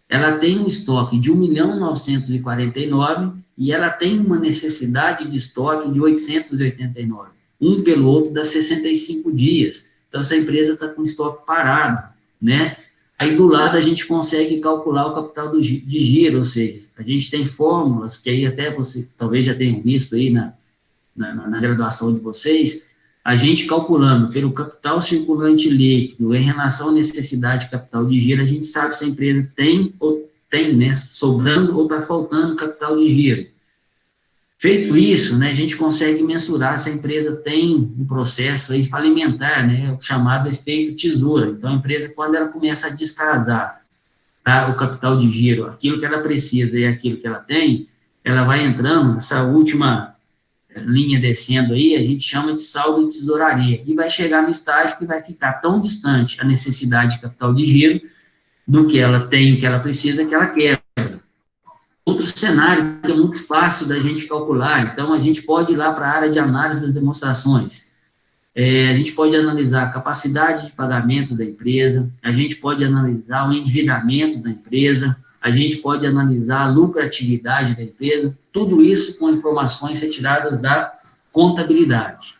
ela tem um estoque de 1.949.000 e ela tem uma necessidade de estoque de 889. Um pelo outro dá 65 dias. Então, essa empresa está com estoque parado, né? Aí, do lado, a gente consegue calcular o capital de giro, ou seja, a gente tem fórmulas, que aí até você talvez já tenham visto aí na graduação de vocês, a gente calculando pelo capital circulante líquido em relação à necessidade de capital de giro, a gente sabe se a empresa tem, né, sobrando ou está faltando capital de giro. Feito isso, né, a gente consegue mensurar se a empresa tem um processo aí falimentar, né, o chamado efeito tesoura. Então, a empresa, quando ela começa a descasar, tá, o capital de giro, aquilo que ela precisa e aquilo que ela tem, ela vai entrando nessa última linha descendo aí, a gente chama de saldo de tesouraria, e vai chegar no estágio que vai ficar tão distante a necessidade de capital de giro do que ela tem, o que ela precisa, que ela quebra. Outro cenário que é muito fácil da gente calcular, então a gente pode ir lá para a área de análise das demonstrações. A gente pode analisar a capacidade de pagamento da empresa, a gente pode analisar o endividamento da empresa, a gente pode analisar a lucratividade da empresa, tudo isso com informações retiradas da contabilidade.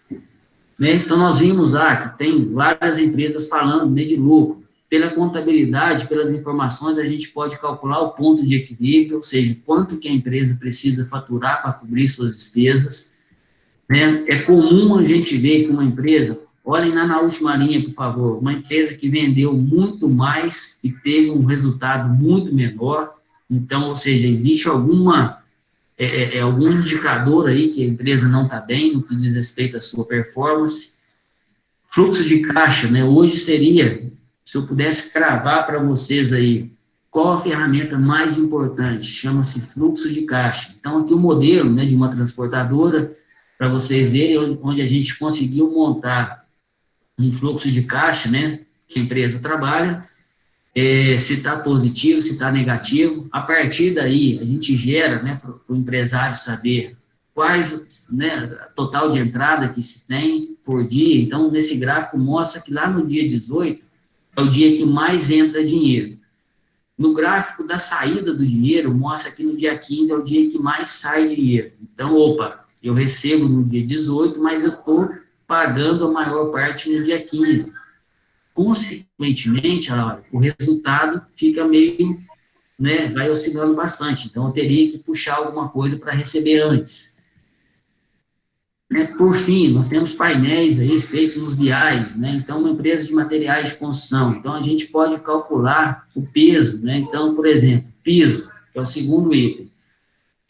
Né? Então, nós vimos lá que tem várias empresas falando de lucro. Pela contabilidade, pelas informações, a gente pode calcular o ponto de equilíbrio, ou seja, quanto que a empresa precisa faturar para cobrir suas despesas. Né? É comum a gente ver que uma empresa, olhem lá na última linha, por favor, uma empresa que vendeu muito mais e teve um resultado muito menor. Então, ou seja, existe algum indicador aí que a empresa não está bem no que diz respeito à sua performance. Fluxo de caixa, né? Hoje seria, se eu pudesse cravar para vocês aí, qual a ferramenta mais importante? Chama-se fluxo de caixa. Então, aqui o modelo, né, de uma transportadora, para vocês verem, onde a gente conseguiu montar um fluxo de caixa, né, que a empresa trabalha, se está positivo, se está negativo. A partir daí, a gente gera, né, para o empresário saber quais, né, total de entrada que se tem por dia. Então, nesse gráfico mostra que lá no dia 18 é o dia que mais entra dinheiro. No gráfico da saída do dinheiro, mostra que no dia 15 é o dia que mais sai dinheiro. Então, eu recebo no dia 18, mas eu estou pagando a maior parte no dia 15. consequentemente, olha, o resultado fica meio, né, vai oscilando bastante. Então, eu teria que puxar alguma coisa para receber antes. Por fim, nós temos painéis aí feitos nos viais, né? Então, uma empresa de materiais de construção. Então, a gente pode calcular o peso, né? Então, por exemplo, piso, que é o segundo item.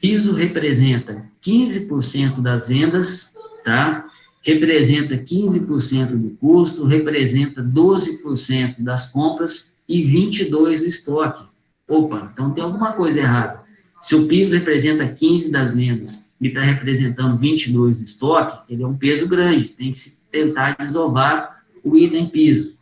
Piso representa 15% das vendas, tá? Representa 15% do custo, representa 12% das compras e 22% do estoque. Opa, então tem alguma coisa errada. Se o piso representa 15% das vendas e está representando 22% do estoque, ele é um peso grande, tem que se tentar desovar o item piso.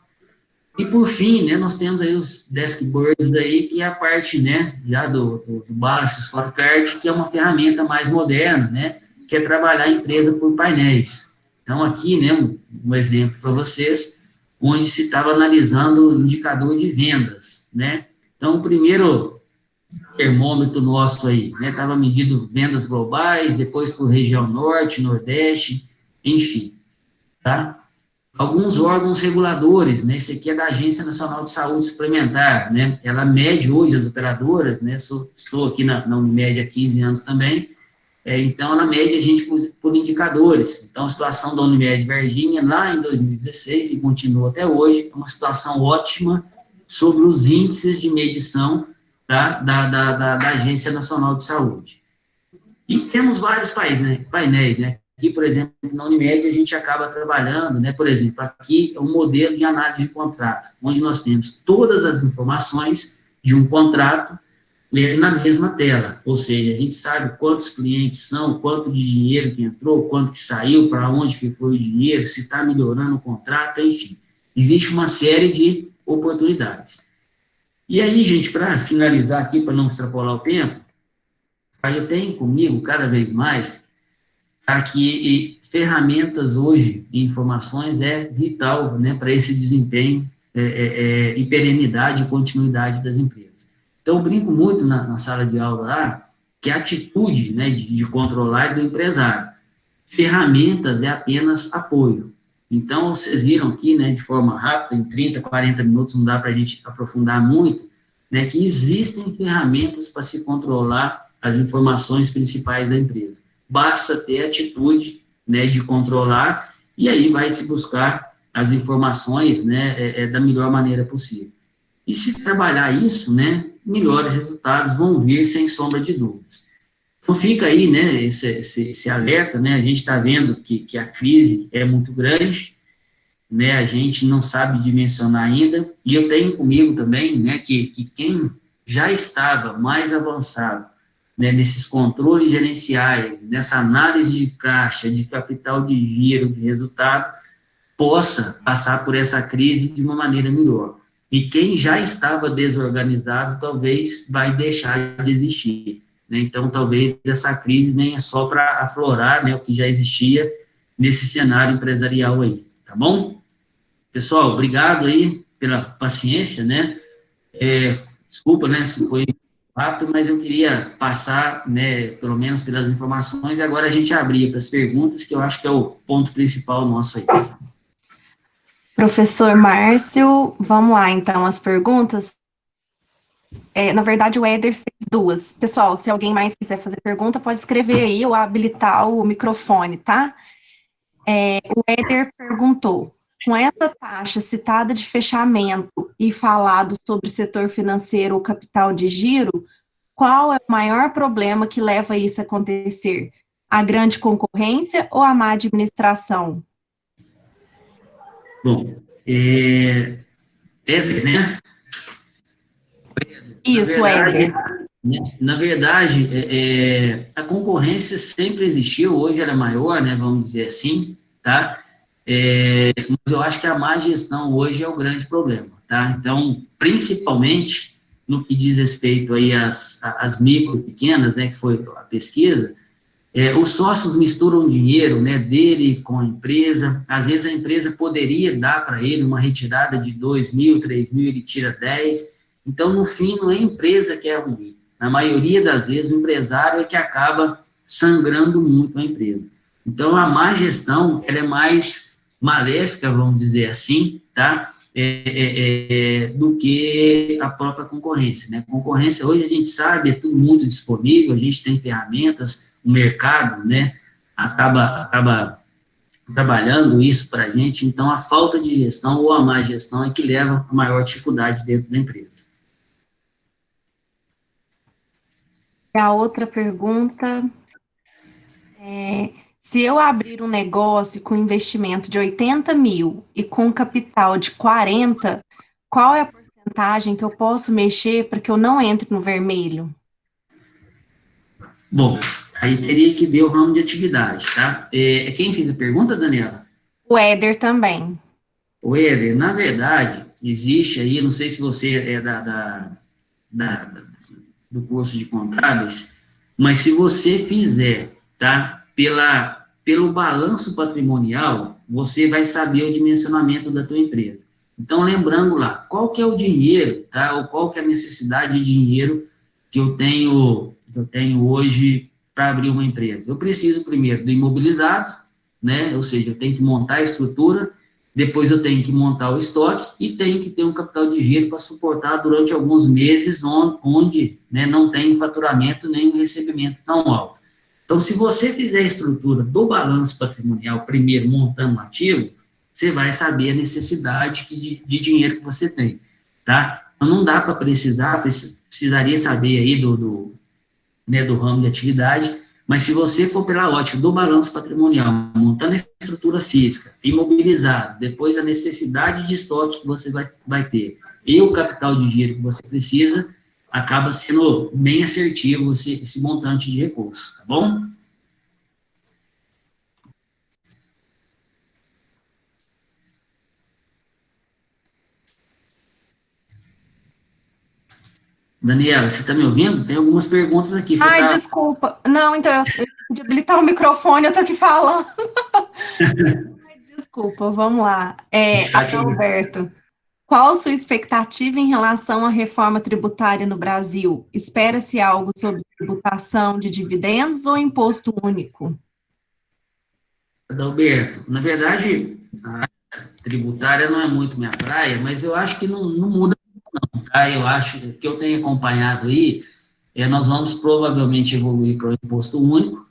E, por fim, né, nós temos aí os dashboards aí, que é a parte, né, já do Balance Scorecard, que é uma ferramenta mais moderna, né, que é trabalhar a empresa por painéis. Então, aqui, né, um exemplo para vocês, onde se estava analisando o indicador de vendas, né. Então, o primeiro termômetro nosso aí, né, estava medindo vendas globais, depois por região norte, nordeste, enfim, tá? Alguns órgãos reguladores, né, esse aqui é da Agência Nacional de Saúde Suplementar, né, ela mede hoje as operadoras, né, estou aqui na Unimed há 15 anos também, então ela mede a gente por indicadores. Então, a situação da Unimed Varginha, lá em 2016, e continua até hoje, é uma situação ótima sobre os índices de medição, tá, da Agência Nacional de Saúde. E temos vários painéis, né? Aqui, por exemplo, na Unimed, a gente acaba trabalhando, né? Por exemplo, aqui é um modelo de análise de contrato, onde nós temos todas as informações de um contrato na mesma tela. Ou seja, a gente sabe quantos clientes são, quanto de dinheiro que entrou, quanto que saiu, para onde que foi o dinheiro, se está melhorando o contrato, enfim. Existe uma série de oportunidades. E aí, gente, para finalizar aqui, para não extrapolar o tempo, eu tenho comigo, cada vez mais, que ferramentas hoje e informações é vital, né, para esse desempenho e perenidade e continuidade das empresas. Então, eu brinco muito na sala de aula lá, que a atitude, né, de controlar é do empresário. Ferramentas é apenas apoio. Então, vocês viram aqui, né, de forma rápida, em 30, 40 minutos, não dá para a gente aprofundar muito, né, que existem ferramentas para se controlar as informações principais da empresa. Basta ter atitude, né, de controlar, e aí vai se buscar as informações, né, da melhor maneira possível. E se trabalhar isso, né, melhores resultados vão vir sem sombra de dúvidas. Então fica aí, né, esse alerta, né, a gente está vendo que a crise é muito grande, né, a gente não sabe dimensionar ainda, e eu tenho comigo também, né, que quem já estava mais avançado, né, nesses controles gerenciais, nessa análise de caixa, de capital de giro, de resultado, possa passar por essa crise de uma maneira melhor. E quem já estava desorganizado, talvez vai deixar de existir, né? Então, talvez essa crise venha só para aflorar, né, o que já existia nesse cenário empresarial aí, tá bom? Pessoal, obrigado aí pela paciência, né? Desculpa, né, se foi rápido, mas eu queria passar, né, pelo menos pelas informações, e agora a gente abrir para as perguntas, que eu acho que é o ponto principal nosso aí. Professor Márcio, vamos lá, então, as perguntas. Na verdade, o Éder fez duas. Pessoal, se alguém mais quiser fazer pergunta, pode escrever aí ou habilitar o microfone, tá? O Éder perguntou, com essa taxa citada de fechamento e falado sobre setor financeiro ou capital de giro, qual é o maior problema que leva isso a acontecer? A grande concorrência ou a má administração? Bom, Éder, né? Isso, Éder. Na verdade, a concorrência sempre existiu, hoje ela é maior, né, vamos dizer assim, tá? Mas eu acho que a má gestão hoje é o grande problema, tá? Então, principalmente no que diz respeito aí às micro, pequenas, né, que foi a pesquisa, os sócios misturam dinheiro, né, dele com a empresa, às vezes a empresa poderia dar para ele uma retirada de 2 mil, 3 mil, ele tira 10, então, no fim, não é a empresa que é ruim, na maioria das vezes, o empresário é que acaba sangrando muito a empresa. Então, a má gestão, ela é mais maléfica, vamos dizer assim, tá? do que a própria concorrência, né? Concorrência, hoje a gente sabe, é tudo muito disponível, a gente tem ferramentas, o mercado, né, acaba trabalhando isso para a gente, então a falta de gestão ou a má gestão é que leva a maior dificuldade dentro da empresa. A outra pergunta se eu abrir um negócio com investimento de 80 mil e com capital de 40, qual é a porcentagem que eu posso mexer para que eu não entre no vermelho? Bom, aí teria que ver o ramo de atividade, tá? Quem fez a pergunta, Daniela? O Éder também. O Éder, na verdade, existe aí, não sei se você é do curso de contábeis, mas se você fizer, tá, pelo balanço patrimonial, você vai saber o dimensionamento da tua empresa. Então, lembrando lá, qual que é o dinheiro, tá, ou qual que é a necessidade de dinheiro que eu tenho hoje para abrir uma empresa. Eu preciso primeiro do imobilizado, né, ou seja, eu tenho que montar a estrutura, depois eu tenho que montar o estoque e tenho que ter um capital de giro para suportar durante alguns meses onde né, não tem faturamento nem um recebimento tão alto. Então, se você fizer a estrutura do balanço patrimonial primeiro montando o ativo, você vai saber a necessidade de dinheiro que você tem, tá? Então, não dá para precisaria saber aí do ramo de atividade, mas se você for pela ótica do balanço patrimonial, montando a estrutura física, imobilizado, depois a necessidade de estoque que você vai ter e o capital de giro que você precisa, acaba sendo bem assertivo esse montante de recursos, tá bom? Daniela, você está me ouvindo? Tem algumas perguntas aqui. Desculpa. Não, então, eu tenho de habilitar o microfone, eu estou aqui falando. Desculpa, vamos lá. Alberto, qual a sua expectativa em relação à reforma tributária no Brasil? Espera-se algo sobre tributação de dividendos ou imposto único? Alberto, na verdade, a tributária não é muito minha praia, mas eu acho que não muda não, tá? Eu acho que eu tenho acompanhado aí, nós vamos provavelmente evoluir para o imposto único,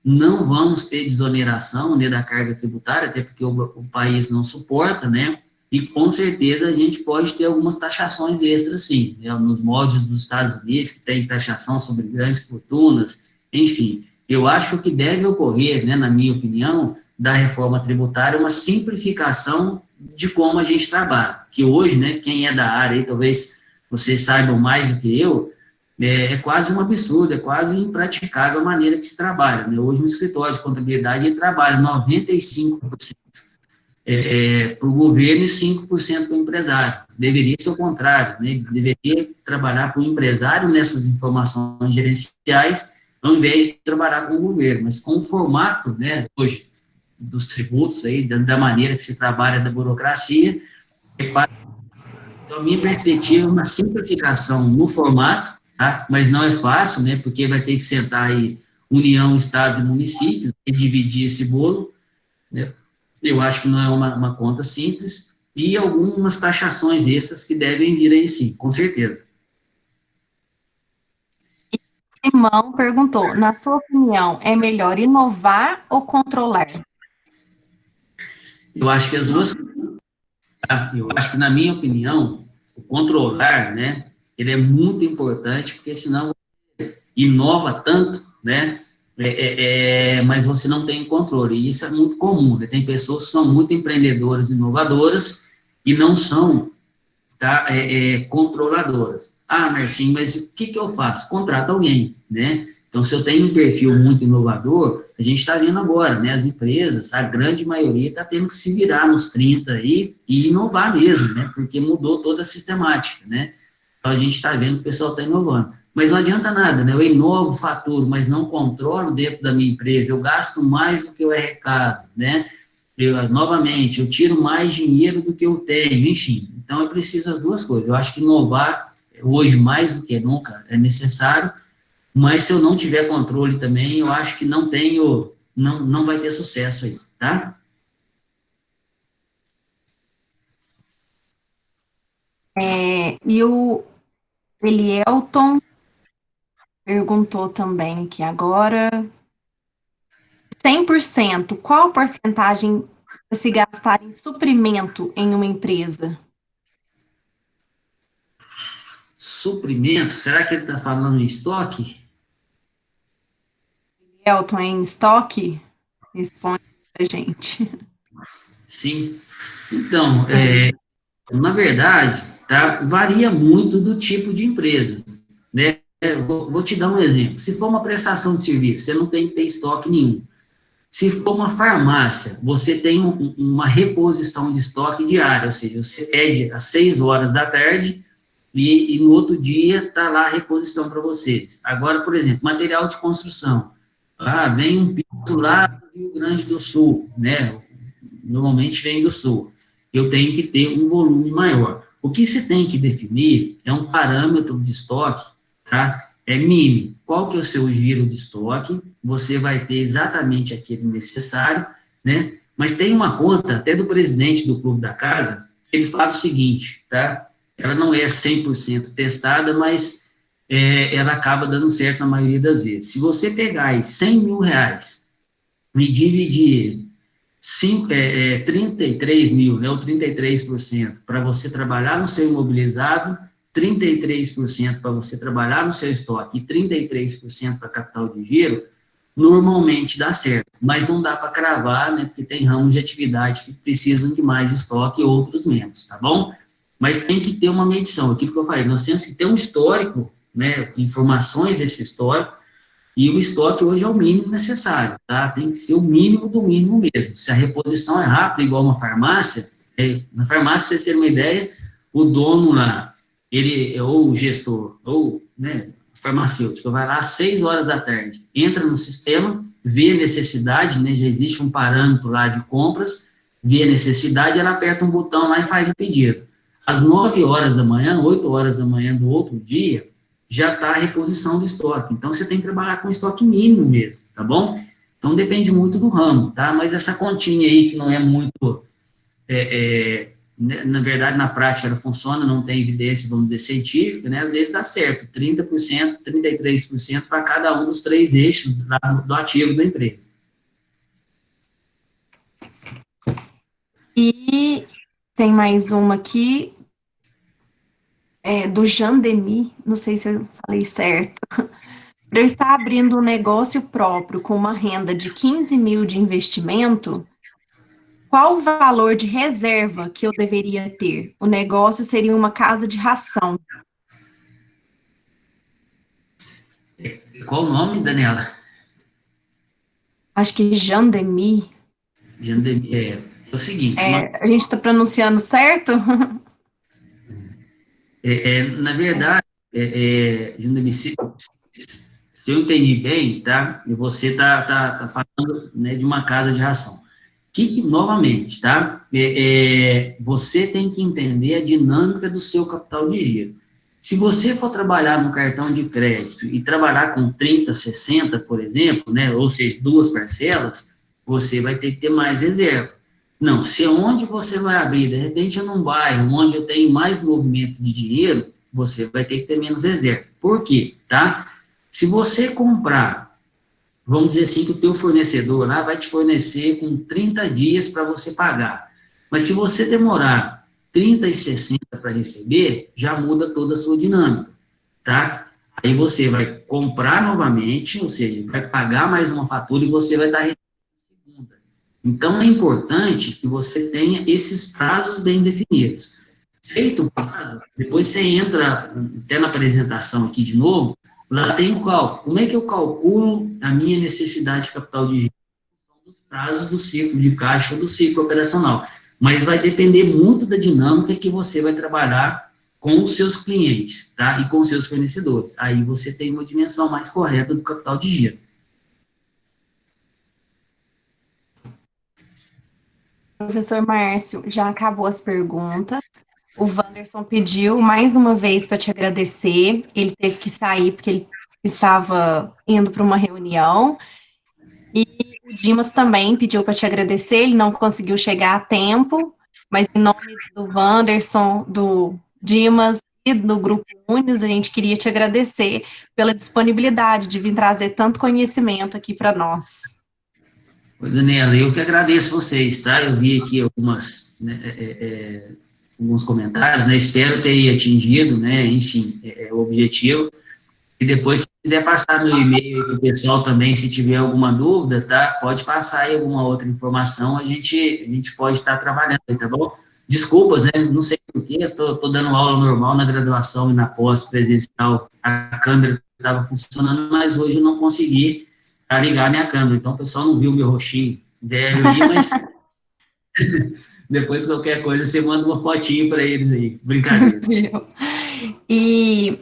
não vamos ter desoneração, né, da carga tributária, até porque o país não suporta, né, e com certeza a gente pode ter algumas taxações extras, sim, né, nos moldes dos Estados Unidos, que tem taxação sobre grandes fortunas, enfim, eu acho que deve ocorrer, né, na minha opinião, da reforma tributária, uma simplificação de como a gente trabalha, que hoje, né, quem é da área, aí, talvez vocês saibam mais do que eu, é quase um absurdo, é quase impraticável a maneira que se trabalha, né? Hoje no escritório de contabilidade ele trabalha 95% para o governo e 5% para o empresário. Deveria ser o contrário, né? Deveria trabalhar para o empresário nessas informações gerenciais, ao invés de trabalhar com o governo. Mas com o formato, né, hoje, dos tributos, aí, da maneira que se trabalha da burocracia, então, a minha perspectiva é uma simplificação no formato, tá? Mas não é fácil, né? Porque vai ter que sentar aí União, Estados e municípios e dividir esse bolo, né? Eu acho que não é uma conta simples e algumas taxações essas que devem vir aí sim, com certeza. Simão perguntou, na sua opinião, é melhor inovar ou controlar? Eu acho que as duas, tá? Eu acho que, na minha opinião, o controlar, né, ele é muito importante, porque senão inova tanto, né, mas você não tem controle, e isso é muito comum, né? Tem pessoas que são muito empreendedoras, inovadoras, e não são, tá, controladoras. Ah, Marcinho, mas o que eu faço? Contrata alguém, né? Então, se eu tenho um perfil muito inovador, a gente está vendo agora, né, as empresas, a grande maioria está tendo que se virar nos 30 aí e inovar mesmo, né, porque mudou toda a sistemática, né? Então, a gente está vendo que o pessoal está inovando. Mas não adianta nada, né? Eu inovo, faturo, mas não controlo dentro da minha empresa, eu gasto mais do que eu arrecado, né? Novamente, eu tiro mais dinheiro do que eu tenho, enfim. Então, eu preciso das duas coisas. Eu acho que inovar, hoje, mais do que nunca, é necessário, mas se eu não tiver controle também, eu acho que não vai ter sucesso aí, tá? E o Elielton perguntou também aqui agora, 100%, qual porcentagem para se gastar em suprimento em uma empresa? Suprimento, será que ele está falando em estoque? Elielton, é em estoque? Responde pra gente. Sim. Então, na verdade, tá, varia muito do tipo de empresa, né? Vou te dar um exemplo. Se for uma prestação de serviço, você não tem que ter estoque nenhum. Se for uma farmácia, você tem uma reposição de estoque diária, ou seja, você pede às 6 horas da tarde e no outro dia está lá a reposição para vocês. Agora, por exemplo, material de construção. Vem um piso lá do Rio Grande do Sul, né? Normalmente vem do Sul. Eu tenho que ter um volume maior. O que você tem que definir é um parâmetro de estoque, tá? É mínimo. Qual que é o seu giro de estoque? Você vai ter exatamente aquele necessário, né? Mas tem uma conta, até do presidente do Clube da Casa, ele fala o seguinte, tá? Ela não é 100% testada, mas ela acaba dando certo na maioria das vezes. Se você pegar aí 100 mil reais e dividir 33 mil, né, ou 33%, para você trabalhar no seu imobilizado, 33% para você trabalhar no seu estoque e 33% para capital de giro, normalmente dá certo, mas não dá para cravar, né, porque tem ramos de atividade que precisam de mais estoque e outros menos, tá bom? Mas tem que ter uma medição, aquilo que eu falei, nós temos que ter um histórico, né, informações desse histórico, e o estoque hoje é o mínimo necessário, tá? Tem que ser o mínimo do mínimo mesmo. Se a reposição é rápida, igual uma farmácia, na farmácia, para vocês terem uma ideia, o dono lá, ele, ou o gestor, ou, né, farmacêutico, vai lá às 6 horas da tarde, entra no sistema, vê a necessidade, né, já existe um parâmetro lá de compras, vê a necessidade, ela aperta um botão lá e faz o pedido. Às 9 horas da manhã, 8 horas da manhã do outro dia, já está a reposição do estoque. Então, você tem que trabalhar com estoque mínimo mesmo, tá bom? Então, depende muito do ramo, tá? Mas essa continha aí, que não é muito, na verdade, na prática ela funciona, não tem evidência, vamos dizer, científica, né? Às vezes dá certo, 30%, 33% para cada um dos 3 eixos do ativo da empresa. E tem mais uma aqui, do Jandemi, não sei se eu falei certo. Para eu estar abrindo um negócio próprio com uma renda de 15 mil de investimento, qual o valor de reserva que eu deveria ter? O negócio seria uma casa de ração. Qual o nome, Daniela? Acho que Jandemi. É o seguinte... A gente está pronunciando certo? Na verdade, Jandemi, se eu entendi bem, tá? E você tá falando, né, de uma casa de ração. Novamente, tá? Você tem que entender a dinâmica do seu capital de giro. Se você for trabalhar no cartão de crédito e trabalhar com 30, 60, por exemplo, né, ou seja, 2 parcelas, você vai ter que ter mais reserva. Não, se onde você vai abrir, de repente, num bairro onde eu tenho mais movimento de dinheiro, você vai ter que ter menos reserva. Por quê? Tá? Se você comprar, vamos dizer assim, que o teu fornecedor lá vai te fornecer com 30 dias para você pagar. Mas se você demorar 30 e 60 para receber, já muda toda a sua dinâmica, tá? Aí você vai comprar novamente, ou seja, vai pagar mais uma fatura e você vai estar recebendo a segunda. Então, é importante que você tenha esses prazos bem definidos. Feito o prazo, depois você entra até na apresentação aqui de novo, lá tem o cálculo. Como é que eu calculo a minha necessidade de capital de giro? São os prazos do ciclo de caixa ou do ciclo operacional. Mas vai depender muito da dinâmica que você vai trabalhar com os seus clientes, tá? E com os seus fornecedores. Aí você tem uma dimensão mais correta do capital de giro. Professor Márcio, já acabou as perguntas. O Wanderson pediu mais uma vez para te agradecer. Ele teve que sair porque ele estava indo para uma reunião. E o Dimas também pediu para te agradecer. Ele não conseguiu chegar a tempo, mas em nome do Wanderson, do Dimas e do Grupo Unis, a gente queria te agradecer pela disponibilidade de vir trazer tanto conhecimento aqui para nós. Oi, Daniela, eu que agradeço vocês, tá? Eu vi aqui alguns comentários, né? Espero ter atingido, né? Enfim, o objetivo. E depois, se quiser passar meu e-mail para o pessoal também, se tiver alguma dúvida, tá? Pode passar aí alguma outra informação, a gente pode estar trabalhando aí, tá bom? Desculpas, né? Não sei porquê, estou dando aula normal na graduação e na pós-presencial, a câmera estava funcionando, mas hoje eu não consegui ligar a minha câmera, então o pessoal não viu meu rostinho velho ali, mas depois qualquer coisa você manda uma fotinho para eles aí, brincadeira. E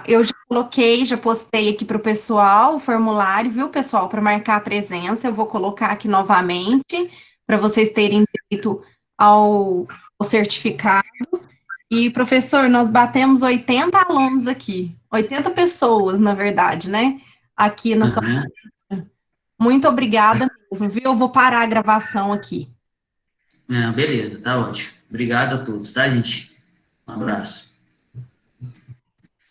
eu já postei aqui para o pessoal o formulário, viu, pessoal, para marcar a presença. Eu vou colocar aqui novamente para vocês terem direito ao certificado. E, professor, nós batemos 80 alunos aqui, 80 pessoas, na verdade, né? Aqui na sua. Muito obrigada mesmo, viu? Eu vou parar a gravação aqui. Beleza, tá ótimo. Obrigado a todos, tá, gente? Um abraço.